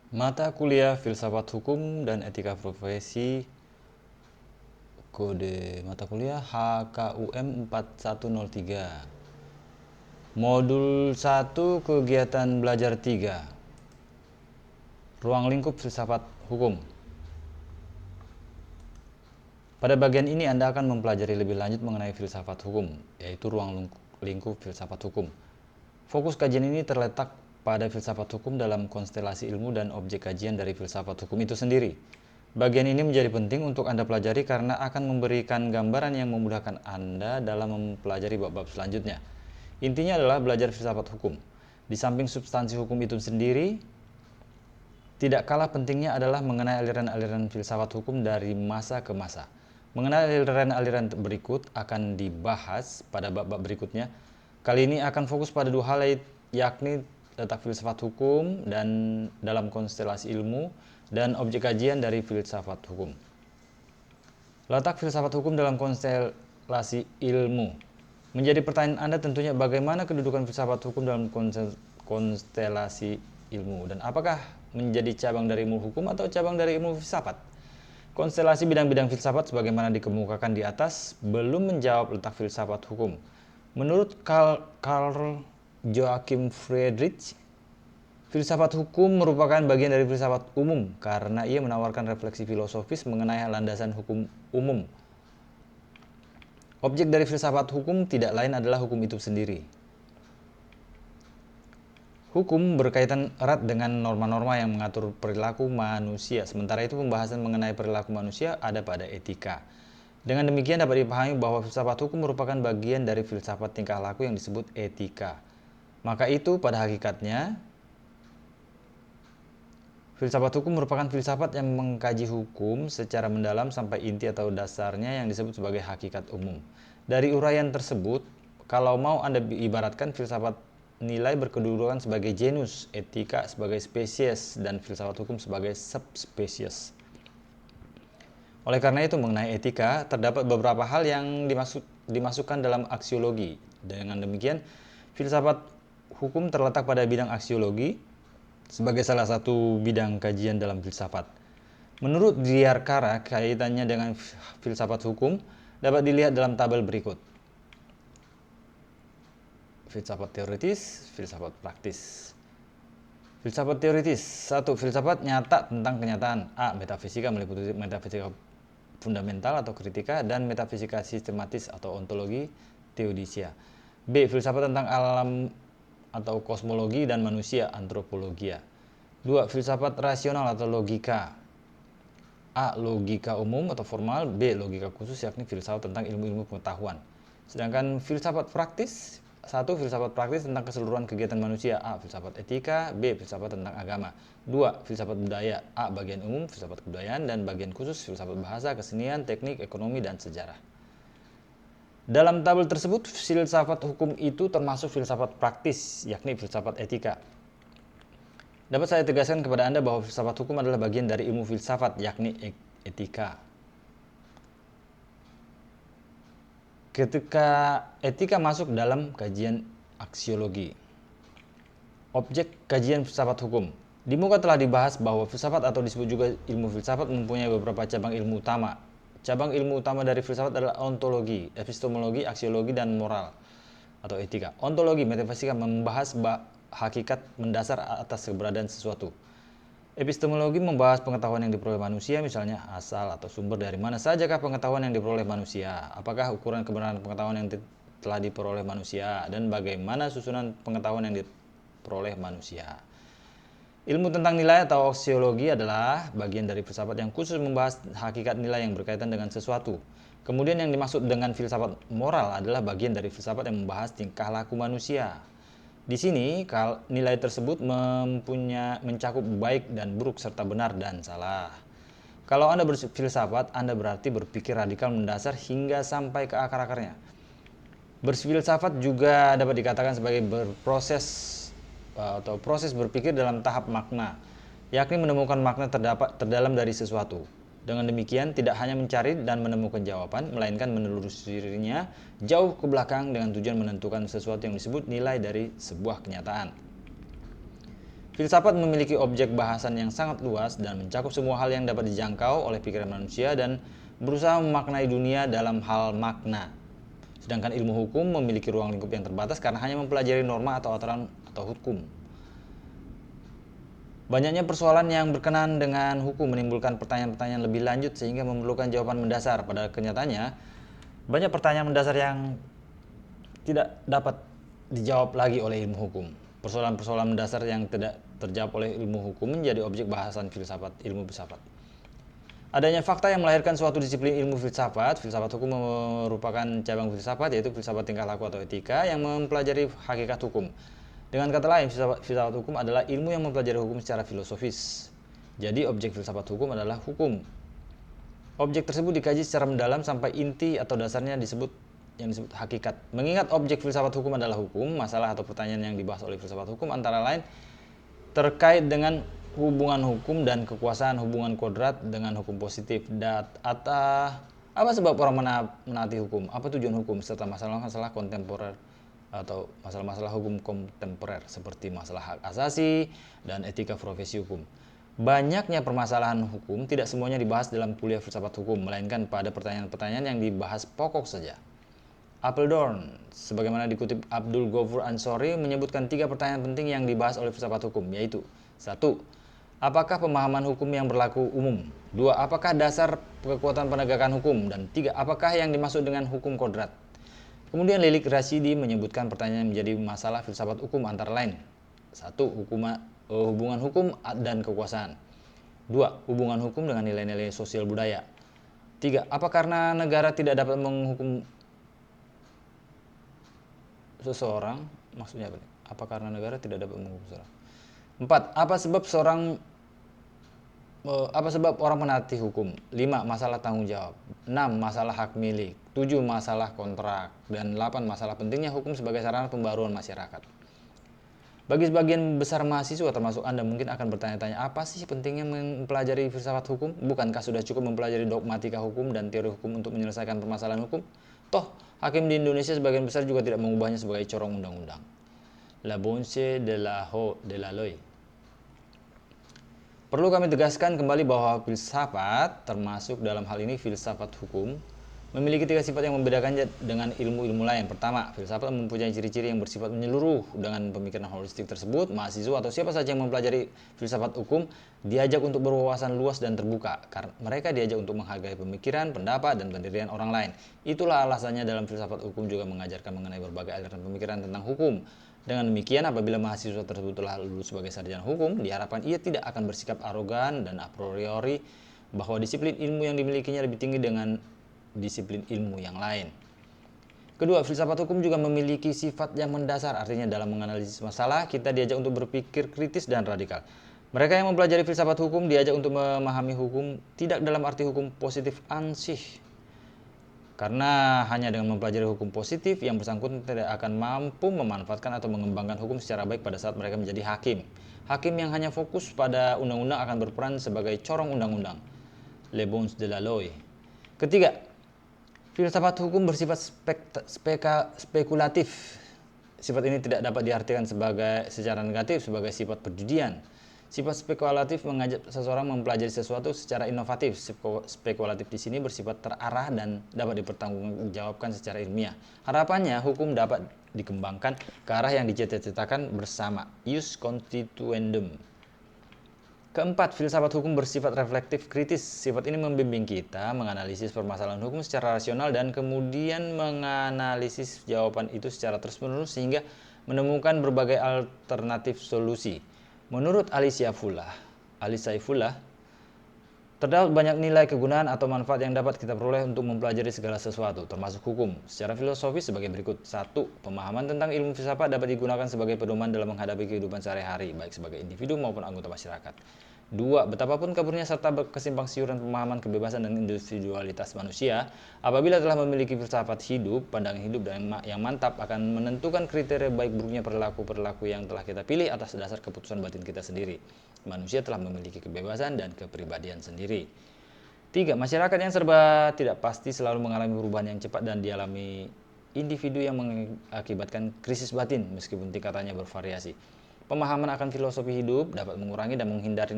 Mata kuliah Filsafat Hukum dan Etika Profesi, kode mata kuliah HKUM 4103. Modul 1 kegiatan belajar 3. Ruang lingkup filsafat hukum. Pada bagian ini Anda akan mempelajari lebih lanjut mengenai filsafat hukum, yaitu ruang lingkup filsafat hukum. Fokus kajian ini terletak pada filsafat hukum dalam konstelasi ilmu dan objek kajian dari filsafat hukum itu sendiri. Bagian ini menjadi penting untuk Anda pelajari karena akan memberikan gambaran yang memudahkan Anda dalam mempelajari bab-bab selanjutnya. Intinya adalah belajar filsafat hukum. Di samping substansi hukum itu sendiri, tidak kalah pentingnya adalah mengenai aliran-aliran filsafat hukum dari masa ke masa. Mengenai aliran-aliran berikut akan dibahas pada bab-bab berikutnya. Kali ini akan fokus pada dua hal, yakni letak filsafat hukum dan dalam konstelasi ilmu dan objek kajian dari filsafat hukum. Letak filsafat hukum dalam konstelasi ilmu. Menjadi pertanyaan Anda tentunya bagaimana kedudukan filsafat hukum dalam konstelasi ilmu dan apakah menjadi cabang dari ilmu hukum atau cabang dari ilmu filsafat? Konstelasi bidang-bidang filsafat sebagaimana dikemukakan di atas belum menjawab letak filsafat hukum. Menurut Karl Joachim Friedrich, filsafat hukum merupakan bagian dari filsafat umum karena ia menawarkan refleksi filosofis mengenai landasan hukum umum. Objek dari filsafat hukum tidak lain adalah hukum itu sendiri. Hukum berkaitan erat dengan norma-norma yang mengatur perilaku manusia. Sementara itu pembahasan mengenai perilaku manusia ada pada etika. Dengan demikian dapat dipahami bahwa filsafat hukum merupakan bagian dari filsafat tingkah laku yang disebut etika. Maka itu pada hakikatnya filsafat hukum merupakan filsafat yang mengkaji hukum secara mendalam sampai inti atau dasarnya yang disebut sebagai hakikat umum. Dari uraian tersebut, kalau mau Anda ibaratkan filsafat nilai berkedudukan sebagai genus, etika sebagai spesies, dan filsafat hukum sebagai subspesies. Oleh karena itu, mengenai etika, terdapat beberapa hal yang dimasukkan dalam aksiologi. Dengan demikian, filsafat hukum terletak pada bidang aksiologi sebagai salah satu bidang kajian dalam filsafat. Menurut Diyarkara, kaitannya dengan filsafat hukum dapat dilihat dalam tabel berikut. Filsafat teoritis, filsafat praktis. Filsafat teoritis. 1. Filsafat nyata tentang kenyataan. A. Metafisika meliputi metafisika fundamental atau kritika dan metafisika sistematis atau ontologi teodisia. B. Filsafat tentang alam atau kosmologi dan manusia, antropologia. 2. Filsafat rasional atau logika. A. Logika umum atau formal. B. Logika khusus yakni filsafat tentang ilmu-ilmu pengetahuan. Sedangkan filsafat praktis, 1. Filsafat praktis tentang keseluruhan kegiatan manusia. A. Filsafat etika. B. Filsafat tentang agama. 2. Filsafat budaya. A. Bagian umum, filsafat kebudayaan, dan bagian khusus, filsafat bahasa, kesenian, teknik, ekonomi, dan sejarah. Dalam tabel tersebut, filsafat hukum itu termasuk filsafat praktis, yakni filsafat etika. Dapat saya tegaskan kepada Anda bahwa filsafat hukum adalah bagian dari ilmu filsafat, yakni etika. Ketika etika masuk dalam kajian aksiologi. Objek kajian filsafat hukum. Di muka telah dibahas bahwa filsafat atau disebut juga ilmu filsafat mempunyai beberapa cabang ilmu utama. Cabang ilmu utama dari filsafat adalah ontologi, epistemologi, aksiologi, dan moral atau etika. Ontologi, metafisika membahas hakikat mendasar atas keberadaan sesuatu. Epistemologi membahas pengetahuan yang diperoleh manusia, misalnya asal atau sumber dari mana sajakah pengetahuan yang diperoleh manusia, apakah ukuran kebenaran pengetahuan yang telah diperoleh manusia, dan bagaimana susunan pengetahuan yang diperoleh manusia. Ilmu tentang nilai atau aksiologi adalah bagian dari filsafat yang khusus membahas hakikat nilai yang berkaitan dengan sesuatu. Kemudian yang dimaksud dengan filsafat moral adalah bagian dari filsafat yang membahas tingkah laku manusia. Di sini, nilai tersebut mencakup baik dan buruk serta benar dan salah. Kalau Anda berfilsafat, Anda berarti berpikir radikal mendasar hingga sampai ke akar-akarnya. Berfilsafat juga dapat dikatakan sebagai proses berpikir dalam tahap makna, yakni menemukan makna terdalam dari sesuatu. Dengan demikian, tidak hanya mencari dan menemukan jawaban, melainkan menelusurinya jauh ke belakang dengan tujuan menentukan sesuatu yang disebut nilai dari sebuah kenyataan. Filsafat memiliki objek bahasan yang sangat luas dan mencakup semua hal yang dapat dijangkau oleh pikiran manusia dan berusaha memaknai dunia dalam hal makna. Sedangkan ilmu hukum memiliki ruang lingkup yang terbatas karena hanya mempelajari norma atau aturan atau hukum. Banyaknya persoalan yang berkenaan dengan hukum menimbulkan pertanyaan-pertanyaan lebih lanjut sehingga memerlukan jawaban mendasar. Pada kenyataannya, banyak pertanyaan mendasar yang tidak dapat dijawab lagi oleh ilmu hukum. Persoalan-persoalan mendasar yang tidak terjawab oleh ilmu hukum menjadi objek bahasan ilmu filsafat. Adanya fakta yang melahirkan suatu disiplin ilmu filsafat. Filsafat hukum merupakan cabang filsafat, yaitu filsafat tingkah laku atau etika yang mempelajari hakikat hukum. Dengan kata lain, filsafat hukum adalah ilmu yang mempelajari hukum secara filosofis. Jadi objek filsafat hukum adalah hukum. Objek tersebut dikaji secara mendalam sampai inti atau dasarnya disebut hakikat. Mengingat objek filsafat hukum adalah hukum, masalah atau pertanyaan yang dibahas oleh filsafat hukum antara lain terkait dengan hubungan hukum dan kekuasaan, hubungan kodrat dengan hukum positif, apa sebab orang menaati hukum, apa tujuan hukum, serta masalah-masalah kontemporer atau masalah-masalah hukum kontemporer seperti masalah hak asasi dan etika profesi hukum. Banyaknya permasalahan hukum tidak semuanya dibahas dalam kuliah filsafat hukum, melainkan pada pertanyaan-pertanyaan yang dibahas pokok saja. Appledorn, sebagaimana dikutip Abdul Ghaffur Ansori, menyebutkan 3 pertanyaan penting yang dibahas oleh filsafat hukum, yaitu 1. Apakah pemahaman hukum yang berlaku umum? 2. Apakah dasar kekuatan penegakan hukum? Dan 3. Apakah yang dimaksud dengan hukum kodrat? Kemudian Lilik Rashidi menyebutkan pertanyaan yang menjadi masalah filsafat hukum antara lain 1. Hubungan hukum dan kekuasaan. 2. Hubungan hukum dengan nilai-nilai sosial budaya. 3. Apa karena negara tidak dapat menghukum seseorang? Maksudnya apa? Apa karena negara tidak dapat menghukum seseorang? 4. Apa sebab orang menaati hukum? 5. Masalah tanggung jawab. 6. Masalah hak milik. 7. Masalah kontrak. Dan 8. Masalah pentingnya hukum sebagai sarana pembaruan masyarakat. Bagi sebagian besar mahasiswa termasuk Anda mungkin akan bertanya-tanya, apa sih pentingnya mempelajari filsafat hukum? Bukankah sudah cukup mempelajari dogmatika hukum dan teori hukum untuk menyelesaikan permasalahan hukum? Toh, hakim di Indonesia sebagian besar juga tidak mengubahnya sebagai corong undang-undang. La bonne de la loi. Perlu kami tegaskan kembali bahwa filsafat, termasuk dalam hal ini filsafat hukum, memiliki 3 sifat yang membedakannya dengan ilmu-ilmu lain. Pertama, filsafat mempunyai ciri-ciri yang bersifat menyeluruh. Dengan pemikiran holistik tersebut, mahasiswa atau siapa saja yang mempelajari filsafat hukum diajak untuk berwawasan luas dan terbuka. Karena mereka diajak untuk menghargai pemikiran, pendapat, dan pendirian orang lain. Itulah alasannya dalam filsafat hukum juga mengajarkan mengenai berbagai aliran pemikiran tentang hukum. Dengan demikian, apabila mahasiswa tersebut telah lulus sebagai sarjana hukum, diharapkan ia tidak akan bersikap arogan dan a priori bahwa disiplin ilmu yang dimilikinya lebih tinggi dengan disiplin ilmu yang lain. Kedua, filsafat hukum juga memiliki sifat yang mendasar, artinya dalam menganalisis masalah, kita diajak untuk berpikir kritis dan radikal. Mereka yang mempelajari filsafat hukum diajak untuk memahami hukum tidak dalam arti hukum positif ansih. Karena hanya dengan mempelajari hukum positif, yang bersangkutan tidak akan mampu memanfaatkan atau mengembangkan hukum secara baik pada saat mereka menjadi hakim. Hakim yang hanya fokus pada undang-undang akan berperan sebagai corong undang-undang. Le bonne de la loi. Ketiga, filsafat hukum bersifat spekulatif. Sifat ini tidak dapat diartikan secara negatif sebagai sifat perjudian. Sifat spekulatif mengajak seseorang mempelajari sesuatu secara inovatif. Spekulatif di sini bersifat terarah dan dapat dipertanggungjawabkan secara ilmiah. Harapannya hukum dapat dikembangkan ke arah yang dicita-citakan bersama. Ius constituendum. Keempat, filsafat hukum bersifat reflektif kritis. Sifat ini membimbing kita menganalisis permasalahan hukum secara rasional dan kemudian menganalisis jawaban itu secara terus-menerus sehingga menemukan berbagai alternatif solusi. Menurut Ali Saifullah, terdapat banyak nilai kegunaan atau manfaat yang dapat kita peroleh untuk mempelajari segala sesuatu, termasuk hukum. Secara filosofis sebagai berikut. 1. Pemahaman tentang ilmu filsafat dapat digunakan sebagai pedoman dalam menghadapi kehidupan sehari-hari, baik sebagai individu maupun anggota masyarakat. 2. Betapapun kaburnya serta kesimpangsiuran pemahaman kebebasan dan individualitas manusia, apabila telah memiliki filsafat hidup, pandangan hidup yang mantap akan menentukan kriteria baik buruknya perilaku-perilaku yang telah kita pilih atas dasar keputusan batin kita sendiri. Manusia telah memiliki kebebasan dan kepribadian sendiri. 3. Masyarakat yang serba tidak pasti selalu mengalami perubahan yang cepat dan dialami individu yang mengakibatkan krisis batin meskipun tingkatannya bervariasi. Pemahaman akan filosofi hidup dapat mengurangi dan menghindari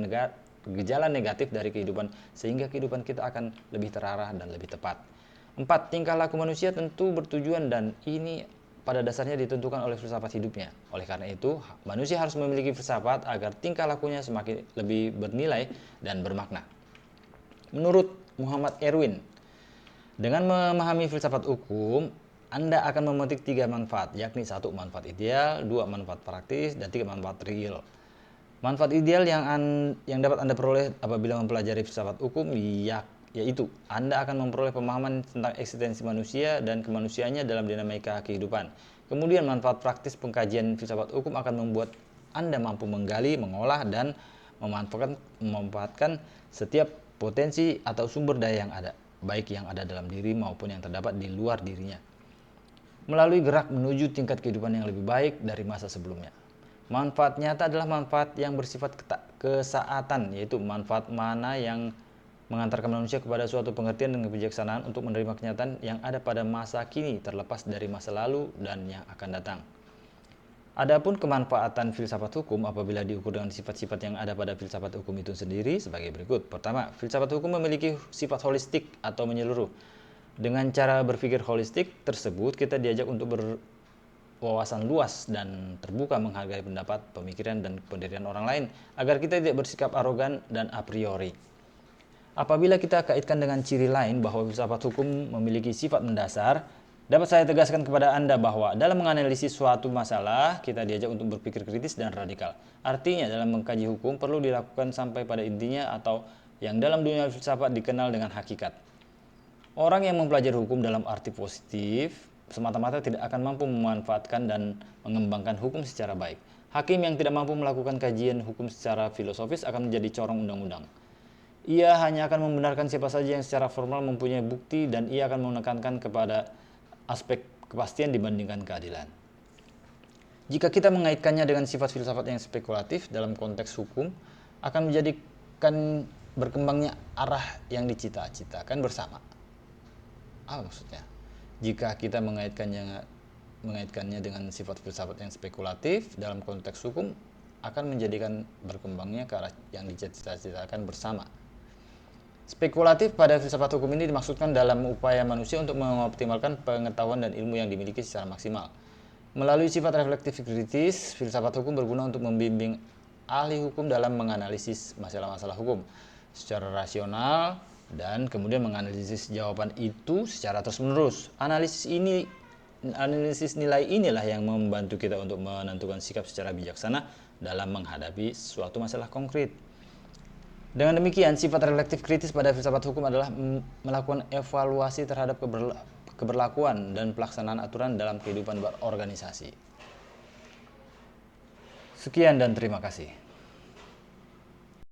gejala negatif dari kehidupan sehingga kehidupan kita akan lebih terarah dan lebih tepat. 4. Tingkah laku manusia tentu bertujuan dan ini pada dasarnya ditentukan oleh filsafat hidupnya. Oleh karena itu, manusia harus memiliki filsafat agar tingkah lakunya semakin lebih bernilai dan bermakna. Menurut Muhammad Erwin, dengan memahami filsafat hukum, Anda akan memetik 3 manfaat, yakni 1. Manfaat ideal, 2. Manfaat praktis, dan 3. Manfaat real. Manfaat ideal yang dapat Anda peroleh apabila mempelajari filsafat hukum yaitu Anda akan memperoleh pemahaman tentang eksistensi manusia dan kemanusiaannya dalam dinamika kehidupan. Kemudian manfaat praktis pengkajian filsafat hukum akan membuat Anda mampu menggali, mengolah, dan memanfaatkan setiap potensi atau sumber daya yang ada, baik yang ada dalam diri maupun yang terdapat di luar dirinya, melalui gerak menuju tingkat kehidupan yang lebih baik dari masa sebelumnya. Manfaat nyata adalah manfaat yang bersifat kesaatan, yaitu manfaat mana yang mengantarkan manusia kepada suatu pengertian dan kebijaksanaan untuk menerima kenyataan yang ada pada masa kini terlepas dari masa lalu dan yang akan datang. Adapun kemanfaatan filsafat hukum apabila diukur dengan sifat-sifat yang ada pada filsafat hukum itu sendiri sebagai berikut. Pertama, filsafat hukum memiliki sifat holistik atau menyeluruh. Dengan cara berpikir holistik tersebut, kita diajak untuk berwawasan luas dan terbuka menghargai pendapat, pemikiran, dan pendirian orang lain agar kita tidak bersikap arogan dan a priori. Apabila kita kaitkan dengan ciri lain bahwa filsafat hukum memiliki sifat mendasar, dapat saya tegaskan kepada Anda bahwa dalam menganalisis suatu masalah, kita diajak untuk berpikir kritis dan radikal. Artinya, dalam mengkaji hukum perlu dilakukan sampai pada intinya atau yang dalam dunia filsafat dikenal dengan hakikat. Orang yang mempelajari hukum dalam arti positif semata-mata tidak akan mampu memanfaatkan dan mengembangkan hukum secara baik. Hakim yang tidak mampu melakukan kajian hukum secara filosofis akan menjadi corong undang-undang. Ia hanya akan membenarkan siapa saja yang secara formal mempunyai bukti dan ia akan menekankan kepada aspek kepastian dibandingkan keadilan. Jika kita mengaitkannya dengan sifat filsafat yang spekulatif dalam konteks hukum, akan menjadikan berkembangnya arah yang dicita-citakan bersama. Apa maksudnya? Jika kita mengaitkannya dengan sifat filsafat yang spekulatif dalam konteks hukum, akan menjadikan berkembangnya ke arah yang dicita-citakan bersama. Spekulatif pada filsafat hukum ini dimaksudkan dalam upaya manusia untuk mengoptimalkan pengetahuan dan ilmu yang dimiliki secara maksimal. Melalui sifat reflektif kritis, filsafat hukum berguna untuk membimbing ahli hukum dalam menganalisis masalah-masalah hukum secara rasional dan kemudian menganalisis jawaban itu secara terus-menerus. Analisis nilai inilah yang membantu kita untuk menentukan sikap secara bijaksana dalam menghadapi suatu masalah konkret. Dengan demikian, sifat reflektif kritis pada filsafat hukum adalah melakukan evaluasi terhadap keberlakuan dan pelaksanaan aturan dalam kehidupan berorganisasi. Sekian dan terima kasih.